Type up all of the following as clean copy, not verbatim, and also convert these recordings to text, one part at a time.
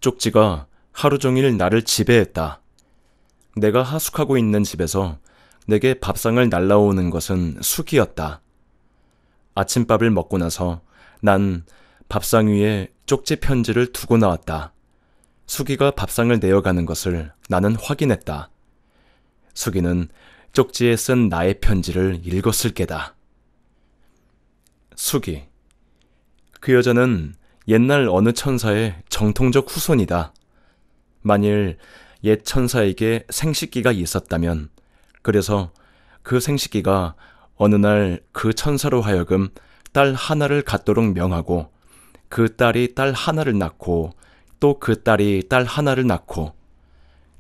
쪽지가 하루 종일 나를 지배했다. 내가 하숙하고 있는 집에서 내게 밥상을 날라오는 것은 숙이었다. 아침밥을 먹고 나서 난 밥상 위에 쪽지 편지를 두고 나왔다. 숙이가 밥상을 내어가는 것을 나는 확인했다. 숙이는 쪽지에 쓴 나의 편지를 읽었을 게다. 숙이. 그 여자는 옛날 어느 천사의 정통적 후손이다. 만일 옛 천사에게 생식기가 있었다면, 그래서 그 생식기가 어느 날 그 천사로 하여금 딸 하나를 갖도록 명하고, 그 딸이 딸 하나를 낳고, 또 그 딸이 딸 하나를 낳고,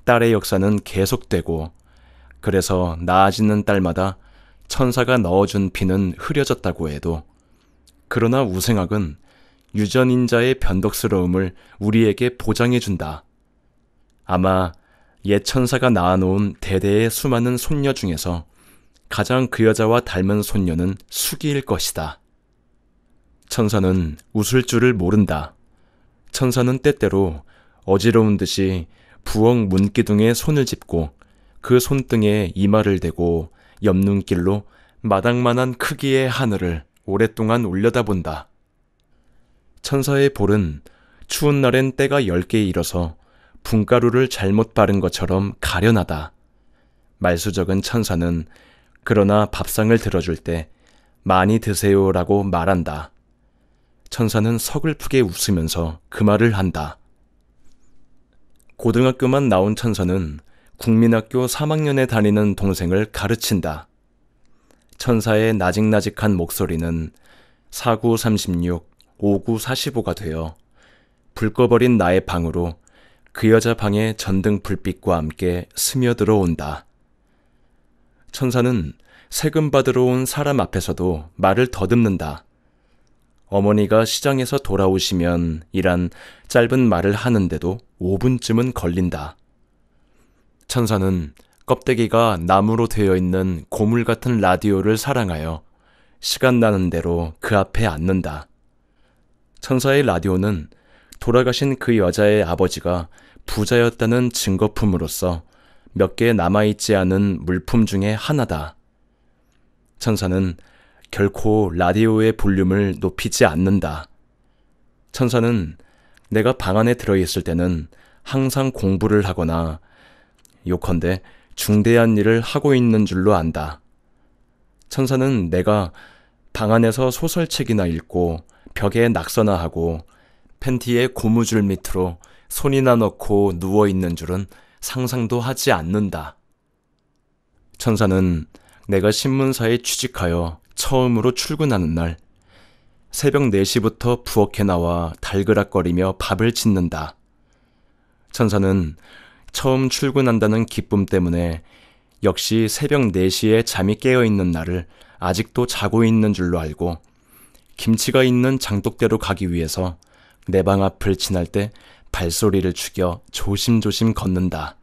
딸의 역사는 계속되고, 그래서 낳아지는 딸마다 천사가 넣어준 피는 흐려졌다고 해도, 그러나 우생학은 유전인자의 변덕스러움을 우리에게 보장해준다. 아마 옛 천사가 낳아놓은 대대의 수많은 손녀 중에서 가장 그 여자와 닮은 손녀는 숙이일 것이다. 천사는 웃을 줄을 모른다. 천사는 때때로 어지러운 듯이 부엌 문기둥에 손을 짚고 그 손등에 이마를 대고 옆눈길로 마당만한 크기의 하늘을 오랫동안 올려다본다. 천사의 볼은 추운 날엔 때가 10개 일어서 분가루를 잘못 바른 것처럼 가련하다. 말수적은 천사는 그러나 밥상을 들어줄 때 많이 드세요라고 말한다. 천사는 서글프게 웃으면서 그 말을 한다. 고등학교만 나온 천사는 국민학교 3학년에 다니는 동생을 가르친다. 천사의 나직나직한 목소리는 4936, 5945가 되어 불 꺼버린 나의 방으로 그 여자 방의 전등 불빛과 함께 스며들어 온다. 천사는 세금 받으러 온 사람 앞에서도 말을 더듬는다. 어머니가 시장에서 돌아오시면 이란 짧은 말을 하는데도 5분쯤은 걸린다. 천사는 껍데기가 나무로 되어 있는 고물 같은 라디오를 사랑하여 시간 나는 대로 그 앞에 앉는다. 천사의 라디오는 돌아가신 그 여자의 아버지가 부자였다는 증거품으로서 몇 개 남아있지 않은 물품 중에 하나다. 천사는 결코 라디오의 볼륨을 높이지 않는다. 천사는 내가 방 안에 들어있을 때는 항상 공부를 하거나 요컨대 중대한 일을 하고 있는 줄로 안다. 천사는 내가 방 안에서 소설책이나 읽고 벽에 낙서나 하고 팬티에 고무줄 밑으로 손이나 넣고 누워있는 줄은 상상도 하지 않는다. 천사는 내가 신문사에 취직하여 처음으로 출근하는 날 새벽 4시부터 부엌에 나와 달그락거리며 밥을 짓는다. 천사는 처음 출근한다는 기쁨 때문에 역시 새벽 4시에 잠이 깨어있는 나를 아직도 자고 있는 줄로 알고 김치가 있는 장독대로 가기 위해서 내 방 앞을 지날 때 발소리를 죽여 조심조심 걷는다.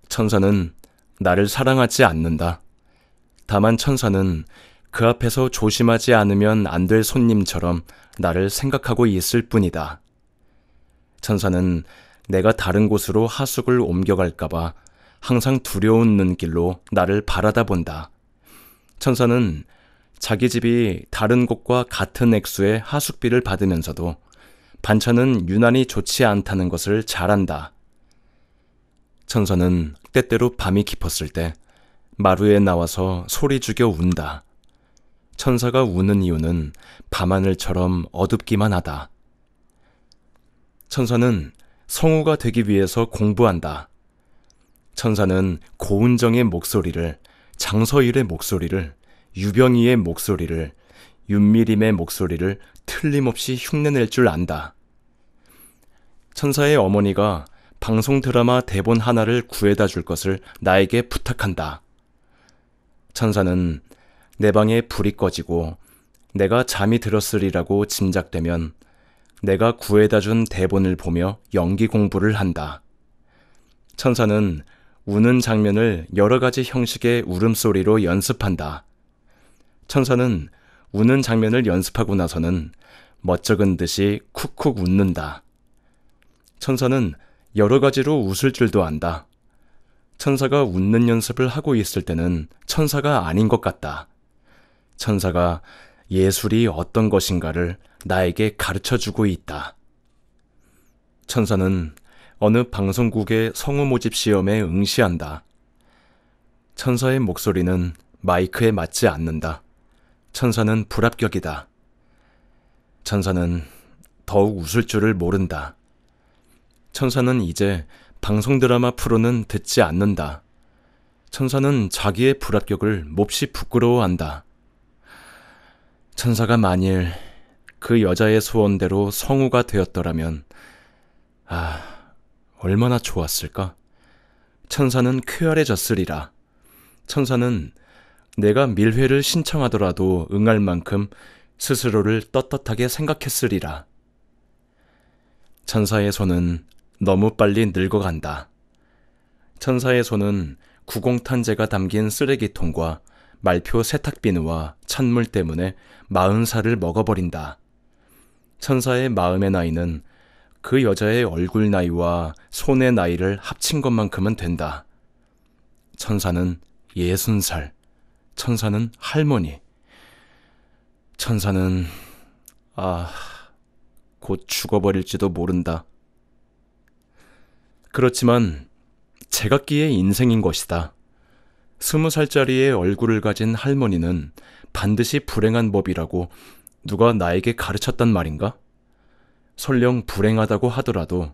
천사는 나를 사랑하지 않는다. 다만 천사는 그 앞에서 조심하지 않으면 안 될 손님처럼 나를 생각하고 있을 뿐이다. 천사는 내가 다른 곳으로 하숙을 옮겨갈까봐 항상 두려운 눈길로 나를 바라다 본다. 천사는 자기 집이 다른 곳과 같은 액수의 하숙비를 받으면서도 반찬은 유난히 좋지 않다는 것을 잘 안다. 천사는 때때로 밤이 깊었을 때 마루에 나와서 소리 죽여 운다. 천사가 우는 이유는 밤하늘처럼 어둡기만 하다. 천사는 성우가 되기 위해서 공부한다. 천사는 고은정의 목소리를, 장서일의 목소리를, 유병희의 목소리를, 윤미림의 목소리를 틀림없이 흉내낼 줄 안다. 천사의 어머니가 방송 드라마 대본 하나를 구해다 줄 것을 나에게 부탁한다. 천사는 내 방에 불이 꺼지고 내가 잠이 들었으리라고 짐작되면 내가 구해다 준 대본을 보며 연기 공부를 한다. 천사는 우는 장면을 여러 가지 형식의 울음소리로 연습한다. 천사는 우는 장면을 연습하고 나서는 멋쩍은 듯이 쿡쿡 웃는다. 천사는 여러 가지로 웃을 줄도 안다. 천사가 웃는 연습을 하고 있을 때는 천사가 아닌 것 같다. 천사가 예술이 어떤 것인가를 나에게 가르쳐주고 있다. 천사는 어느 방송국의 성우 모집 시험에 응시한다. 천사의 목소리는 마이크에 맞지 않는다. 천사는 불합격이다. 천사는 더욱 웃을 줄을 모른다. 천사는 이제 방송 드라마 프로는 듣지 않는다. 천사는 자기의 불합격을 몹시 부끄러워한다. 천사가 만일 그 여자의 소원대로 성우가 되었더라면 얼마나 좋았을까? 천사는 쾌활해졌으리라. 천사는 내가 밀회를 신청하더라도 응할 만큼 스스로를 떳떳하게 생각했으리라. 천사의 손은 너무 빨리 늙어간다. 천사의 손은 구공탄제가 담긴 쓰레기통과 말표 세탁비누와 찬물 때문에 40살을 먹어버린다. 천사의 마음의 나이는 그 여자의 얼굴 나이와 손의 나이를 합친 것만큼은 된다. 천사는 60살, 천사는 할머니. 천사는 곧 죽어버릴지도 모른다. 그렇지만 제각기의 인생인 것이다. 20살짜리의 얼굴을 가진 할머니는 반드시 불행한 법이라고 누가 나에게 가르쳤단 말인가? 설령 불행하다고 하더라도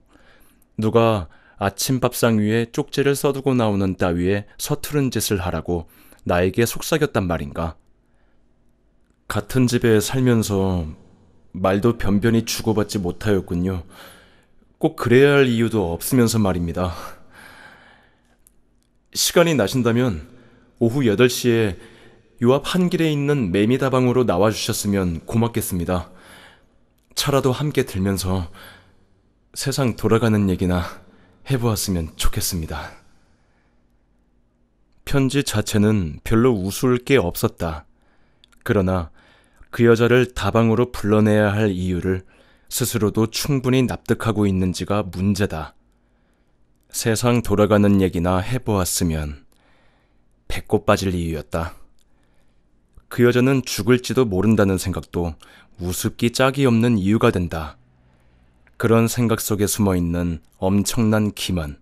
누가 아침 밥상 위에 쪽지를 써두고 나오는 따위에 서투른 짓을 하라고 나에게 속삭였단 말인가? 같은 집에 살면서 말도 변변히 주고받지 못하였군요. 꼭 그래야 할 이유도 없으면서 말입니다. 시간이 나신다면 오후 8시에 요 앞 한길에 있는 매미다방으로 나와주셨으면 고맙겠습니다. 차라도 함께 들면서 세상 돌아가는 얘기나 해보았으면 좋겠습니다. 편지 자체는 별로 웃을 게 없었다. 그러나 그 여자를 다방으로 불러내야 할 이유를 스스로도 충분히 납득하고 있는지가 문제다. 세상 돌아가는 얘기나 해보았으면 배꼽 빠질 이유였다. 그 여자는 죽을지도 모른다는 생각도 우습기 짝이 없는 이유가 된다. 그런 생각 속에 숨어있는 엄청난 기만,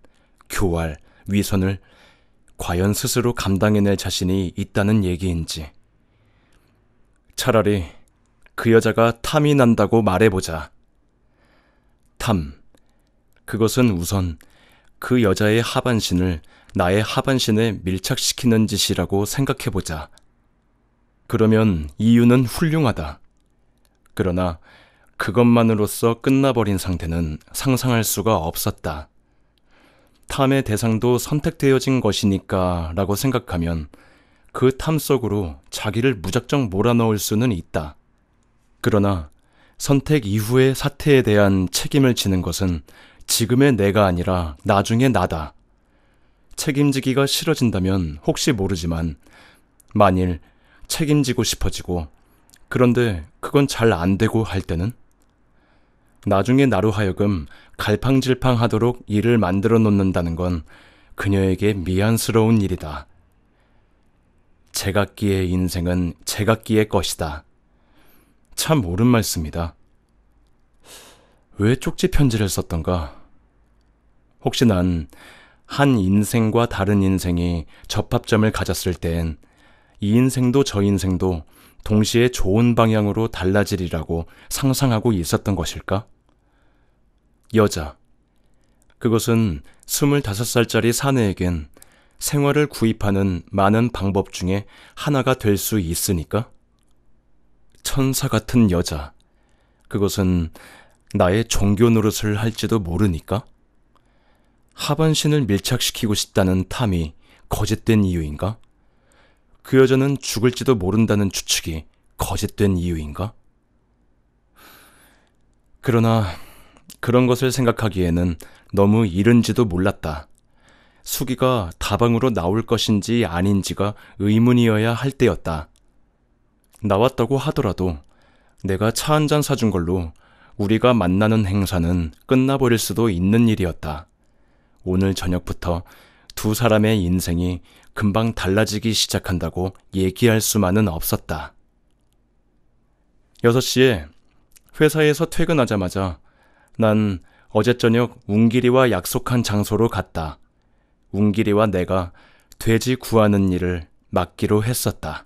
교활, 위선을 과연 스스로 감당해낼 자신이 있다는 얘기인지. 차라리 그 여자가 탐이 난다고 말해보자. 탐. 그것은 우선 그 여자의 하반신을 나의 하반신에 밀착시키는 짓이라고 생각해보자. 그러면 이유는 훌륭하다. 그러나 그것만으로써 끝나버린 상태는 상상할 수가 없었다. 탐의 대상도 선택되어진 것이니까 라고 생각하면 그 탐 속으로 자기를 무작정 몰아넣을 수는 있다. 그러나 선택 이후의 사태에 대한 책임을 지는 것은 지금의 내가 아니라 나중의 나다. 책임지기가 싫어진다면 혹시 모르지만 만일 책임지고 싶어지고 그런데 그건 잘 안 되고 할 때는 나중에 나로 하여금 갈팡질팡하도록 일을 만들어 놓는다는 건 그녀에게 미안스러운 일이다. 제각기의 인생은 제각기의 것이다. 참 옳은 말씀이다. 왜 쪽지 편지를 썼던가? 혹시 난 한 인생과 다른 인생이 접합점을 가졌을 땐 이 인생도 저 인생도 동시에 좋은 방향으로 달라지리라고 상상하고 있었던 것일까? 여자. 그것은 25살짜리 사내에겐 생활을 구입하는 많은 방법 중에 하나가 될 수 있으니까? 천사 같은 여자. 그것은 나의 종교 노릇을 할지도 모르니까? 하반신을 밀착시키고 싶다는 탐이 거짓된 이유인가? 그 여자는 죽을지도 모른다는 추측이 거짓된 이유인가? 그러나 그런 것을 생각하기에는 너무 이른지도 몰랐다. 수기가 다방으로 나올 것인지 아닌지가 의문이어야 할 때였다. 나왔다고 하더라도 내가 차 한 잔 사준 걸로 우리가 만나는 행사는 끝나버릴 수도 있는 일이었다. 오늘 저녁부터 두 사람의 인생이 금방 달라지기 시작한다고 얘기할 수만은 없었다. 6시에 회사에서 퇴근하자마자 난 어제 저녁 웅길이와 약속한 장소로 갔다. 웅길이와 내가 돼지 구하는 일을 맡기로 했었다.